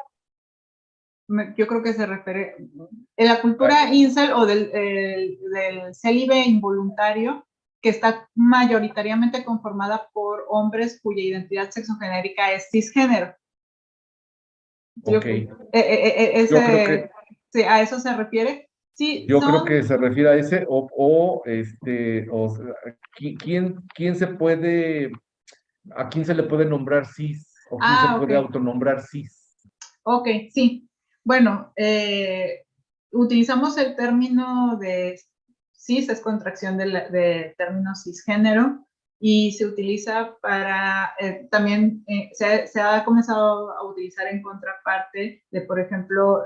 Speaker 2: Yo creo que se refiere en la cultura incel o del célibe involuntario, que está mayoritariamente conformada por hombres cuya identidad sexogenérica es cisgénero.
Speaker 1: Ok. Yo creo que,
Speaker 2: Sí, ¿a eso se refiere? Sí,
Speaker 1: yo creo que se refiere a ese, o sea, ¿quién se puede, a quién se le puede nombrar cis, o quién se puede
Speaker 2: ok.
Speaker 1: autonombrar cis?
Speaker 2: Ok, sí. Bueno, utilizamos el término de cis, es contracción de término cisgénero, y se utiliza para, también se ha comenzado a utilizar en contraparte de, por ejemplo,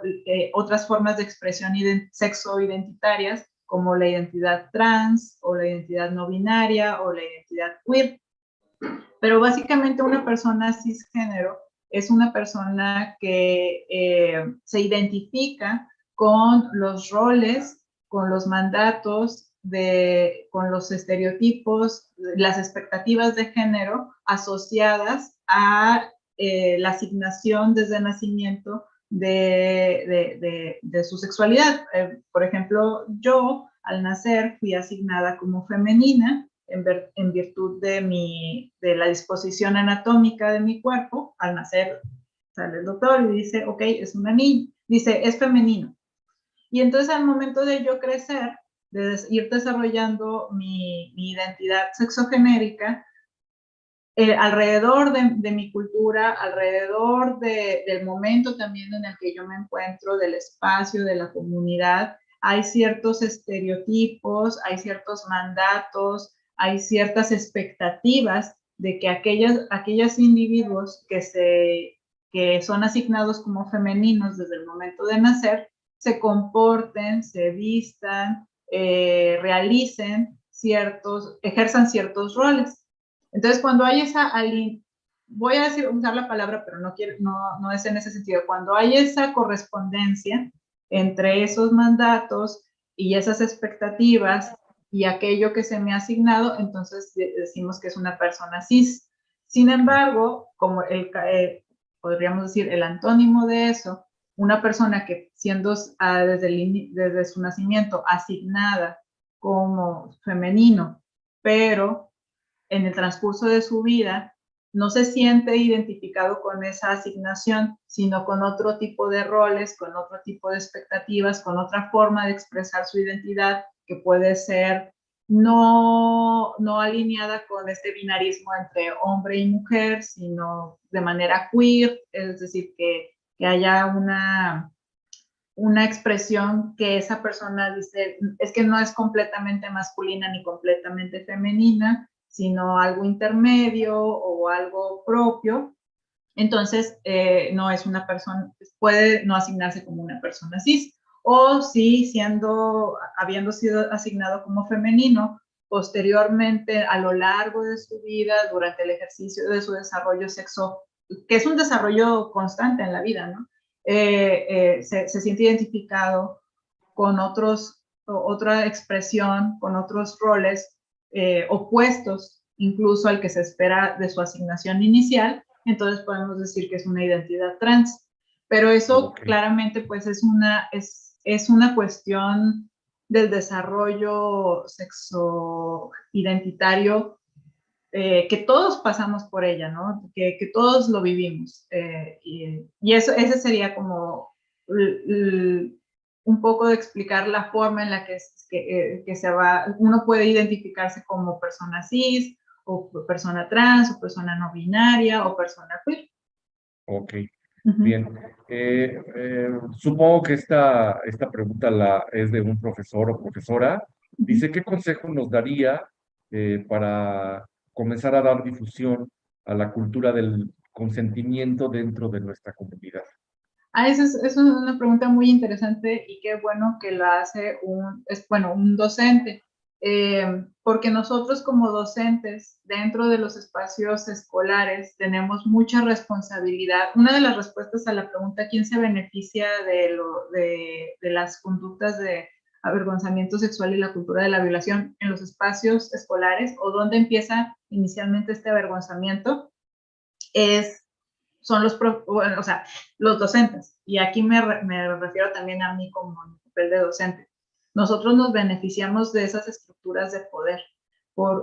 Speaker 2: otras formas de expresión sexo identitarias, como la identidad trans, o la identidad no binaria, o la identidad queer. Pero básicamente una persona cisgénero es una persona que se identifica con los roles, con los mandatos, con los estereotipos, las expectativas de género asociadas a la asignación desde nacimiento de su sexualidad. Por ejemplo, yo al nacer fui asignada como femenina en virtud de la disposición anatómica de mi cuerpo. Al nacer sale el doctor y dice, ok, es una niña, dice, es femenino. Y entonces al momento de yo crecer, de ir desarrollando mi identidad sexogenérica, alrededor de mi cultura, alrededor del momento también en el que yo me encuentro, del espacio, de la comunidad, hay ciertos estereotipos, hay ciertos mandatos, hay ciertas expectativas de que aquellos individuos que son asignados como femeninos desde el momento de nacer, se comporten, se vistan, ejerzan ciertos roles. Entonces, cuando hay voy a usar la palabra, pero no es en ese sentido, cuando hay esa correspondencia entre esos mandatos y esas expectativas y aquello que se me ha asignado, entonces decimos que es una persona cis. Sin embargo, como podríamos decir el antónimo de eso, una persona que siendo desde su nacimiento asignada como femenino, pero en el transcurso de su vida no se siente identificado con esa asignación, sino con otro tipo de roles, con otro tipo de expectativas, con otra forma de expresar su identidad que puede ser no alineada con este binarismo entre hombre y mujer, sino de manera queer, es decir, que haya una expresión que esa persona dice, es que no es completamente masculina ni completamente femenina, sino algo intermedio o algo propio. Entonces, no es una persona, puede no asignarse como una persona cis, o si habiendo sido asignado como femenino, posteriormente, a lo largo de su vida, durante el ejercicio de su desarrollo sexo, que es un desarrollo constante en la vida, ¿no? Se siente identificado con otra expresión, con otros roles opuestos, incluso al que se espera de su asignación inicial, entonces podemos decir que es una identidad trans. Pero eso claramente pues es una cuestión del desarrollo sexo-identitario que todos pasamos por ella, ¿no? Que todos lo vivimos. Y eso, ese sería como un poco de explicar la forma en la que se va, uno puede identificarse como persona cis, o persona trans, o persona no binaria, o persona queer.
Speaker 1: Ok,
Speaker 2: Ujú.
Speaker 1: bien. Supongo que esta pregunta es de un profesor o profesora.
Speaker 2: Ujú.
Speaker 1: Dice, ¿qué consejo nos daría para comenzar a dar difusión a la cultura del consentimiento dentro de nuestra comunidad?
Speaker 2: Eso es una pregunta muy interesante y qué bueno que la hace un docente, porque nosotros como docentes dentro de los espacios escolares tenemos mucha responsabilidad. Una de las respuestas a la pregunta ¿quién se beneficia de las conductas de avergonzamiento sexual y la cultura de la violación en los espacios escolares, o dónde empieza inicialmente este avergonzamiento? Es son bueno, o sea, los docentes. Y aquí me refiero también a mí como mi papel de docente. Nosotros nos beneficiamos de esas estructuras de poder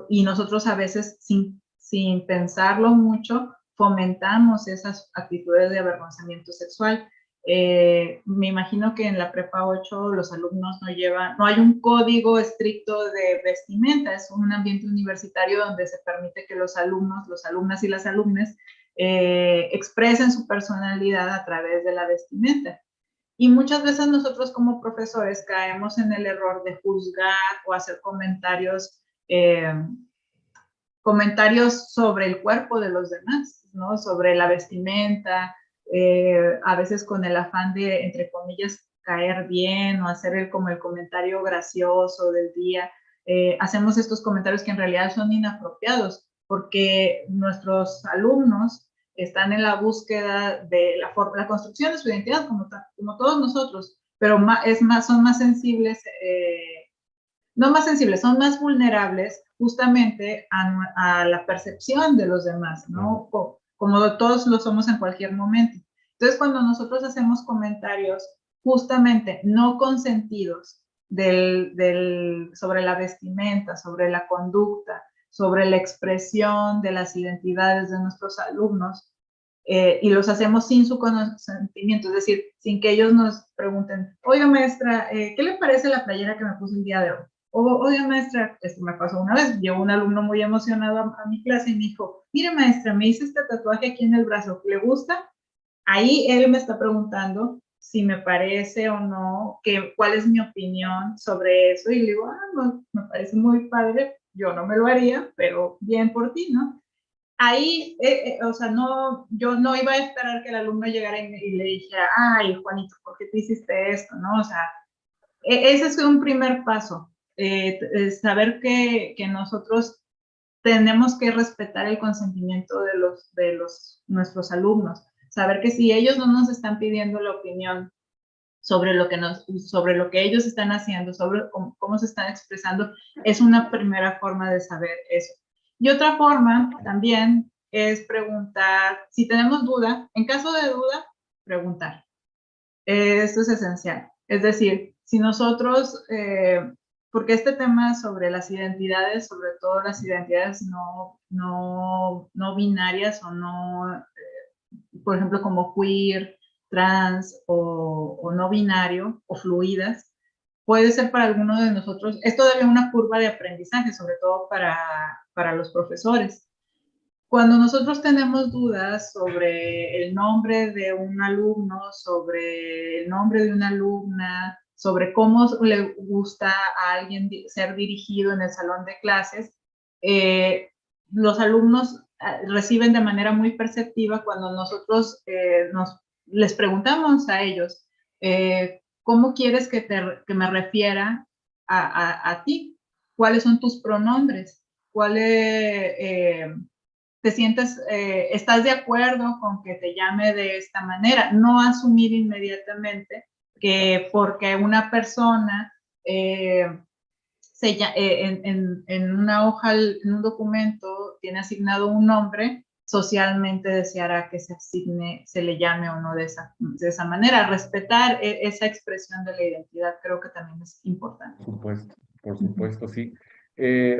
Speaker 2: y nosotros a veces sin pensarlo mucho fomentamos esas actitudes de avergonzamiento sexual. Me imagino que en la prepa 8 los alumnos no hay un código estricto de vestimenta, es un ambiente universitario donde se permite que los alumnos, los alumnas y las alumnas expresen su personalidad a través de la vestimenta. Y muchas veces nosotros como profesores caemos en el error de juzgar o hacer comentarios sobre el cuerpo de los demás, ¿no? Sobre la vestimenta, a veces con el afán de, entre comillas, caer bien o hacer como el comentario gracioso del día. Hacemos estos comentarios que en realidad son inapropiados porque nuestros alumnos están en la búsqueda de la construcción de su identidad, como todos nosotros, pero son más sensibles, no más sensibles, son más vulnerables justamente a la percepción de los demás,
Speaker 1: Claro.
Speaker 2: ¿no? Como todos lo somos en cualquier momento. Entonces, cuando nosotros hacemos comentarios justamente no consentidos sobre la vestimenta, sobre la conducta, sobre la expresión de las identidades de nuestros alumnos, y los hacemos sin su consentimiento, es decir, sin que ellos nos pregunten, oiga maestra, ¿qué le parece la playera que me puse el día de hoy? Oiga maestra, esto me pasó una vez, llegó un alumno muy emocionado a mi clase y me dijo, mire maestra, me hice este tatuaje aquí en el brazo, ¿le gusta? Ahí él me está preguntando si me parece o no, cuál es mi opinión sobre eso, y le digo, no, me parece muy padre, yo no me lo haría, pero bien por ti, ¿no? Ahí, o sea, yo no iba a esperar que el alumno llegara y le dijera, ay, Juanito, ¿por qué te hiciste esto? ¿No? O sea, ese es un primer paso, saber que nosotros tenemos que respetar el consentimiento de nuestros alumnos, saber que si ellos no nos están pidiendo la opinión sobre sobre lo que ellos están haciendo, sobre cómo se están expresando, es una primera forma de saber eso. Y otra forma también es preguntar, si tenemos duda, en caso de duda, preguntar. Esto es esencial. Es decir, si nosotros, porque este tema sobre las identidades, sobre todo las identidades no binarias o no, por ejemplo, como queer, trans o no binario o fluidas, puede ser para alguno de nosotros, es todavía una curva de aprendizaje, sobre todo para los profesores. Cuando nosotros tenemos dudas sobre el nombre de un alumno, sobre el nombre de una alumna, sobre cómo le gusta a alguien ser dirigido en el salón de clases, los alumnos reciben de manera muy perceptiva cuando nosotros les preguntamos a ellos, ¿cómo quieres que me refiera a ti? ¿Cuáles son tus pronombres? ¿Te sientes, estás de acuerdo con que te llame de esta manera? No asumir inmediatamente que porque una persona en una hoja, en un documento, tiene asignado un nombre, socialmente deseará que se le llame o no de esa manera. Respetar esa expresión de la identidad creo que también es importante.
Speaker 1: Por supuesto, sí.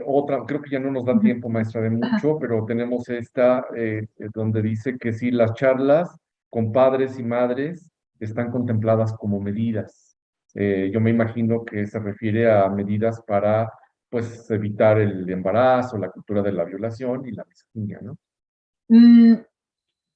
Speaker 1: Otra, creo que ya no nos da tiempo, maestra, de
Speaker 2: Ajá.
Speaker 1: mucho, pero tenemos esta donde dice que sí, las charlas con padres y madres están contempladas como medidas. Yo me imagino que se refiere a medidas para, pues, evitar el embarazo, la cultura de la violación y la misoginia, ¿no?
Speaker 2: Mm,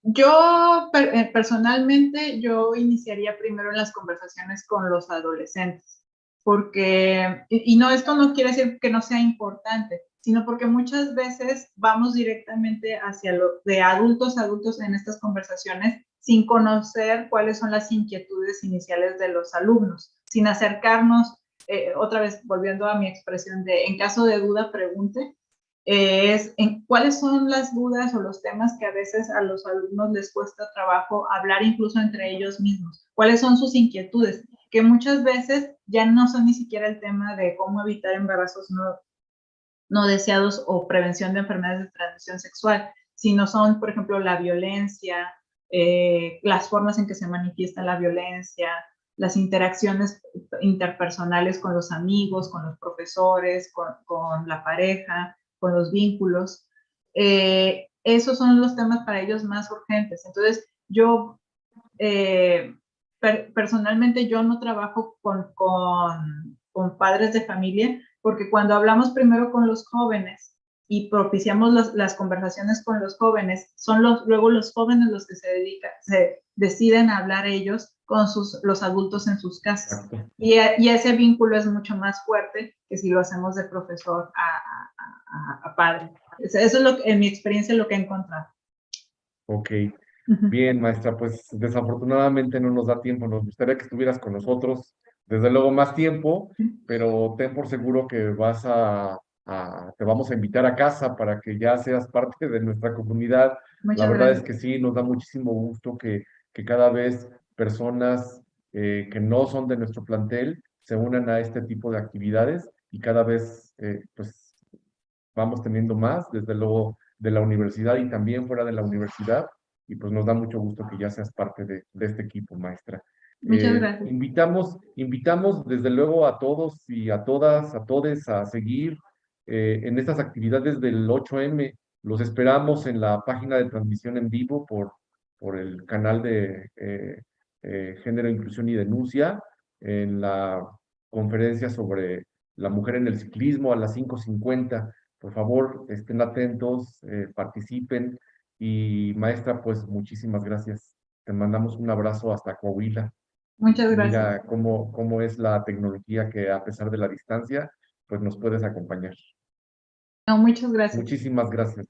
Speaker 2: yo personalmente, yo iniciaría primero en las conversaciones con los adolescentes, porque, y no, esto no quiere decir que no sea importante, sino porque muchas veces vamos directamente hacia lo de adultos a adultos en estas conversaciones sin conocer cuáles son las inquietudes iniciales de los alumnos, sin acercarnos, otra vez volviendo a mi expresión de en caso de duda pregunte, es en cuáles son las dudas o los temas que a veces a los alumnos les cuesta trabajo hablar incluso entre ellos mismos, cuáles son sus inquietudes, que muchas veces ya no son ni siquiera el tema de cómo evitar embarazos no deseados o prevención de enfermedades de transmisión sexual, sino son, por ejemplo, la violencia, las formas en que se manifiesta la violencia, las interacciones interpersonales con los amigos, con los profesores, con la pareja, con los vínculos. Esos son los temas para ellos más urgentes. Entonces, yo personalmente yo no trabajo con padres de familia, porque cuando hablamos primero con los jóvenes y propiciamos las conversaciones con los jóvenes, son luego los jóvenes los que se deciden a hablar ellos con los adultos en sus casas.
Speaker 1: Exacto.
Speaker 2: Y ese vínculo es mucho más fuerte que si lo hacemos de profesor a padre. Eso es lo que, en mi experiencia, lo que he encontrado.
Speaker 1: Ok. Bien, maestra, pues desafortunadamente no nos da tiempo. Nos gustaría que estuvieras con nosotros, desde luego, más tiempo, pero ten por seguro que te vamos a invitar a casa para que ya seas parte de nuestra comunidad. La
Speaker 2: Muchas
Speaker 1: verdad es
Speaker 2: gracias.
Speaker 1: que sí, nos da muchísimo gusto que cada vez personas que no son de nuestro plantel se unan a este tipo de actividades y cada vez pues vamos teniendo más, desde luego, de la universidad y también fuera de la universidad, y pues nos da mucho gusto que ya seas parte de este equipo, maestra.
Speaker 2: Muchas gracias.
Speaker 1: Invitamos desde luego a todos y a todas, a todes a seguir en estas actividades del 8M. Los esperamos en la página de transmisión en vivo por el canal de Género, Inclusión y Denuncia, en la conferencia sobre la mujer en el ciclismo a las 5:50. Por favor, estén atentos, participen y maestra, pues muchísimas gracias. Te mandamos un abrazo hasta Coahuila.
Speaker 2: Muchas gracias.
Speaker 1: Mira cómo es la tecnología que a pesar de la distancia, pues nos puedes acompañar.
Speaker 2: No, muchas gracias.
Speaker 1: Muchísimas gracias.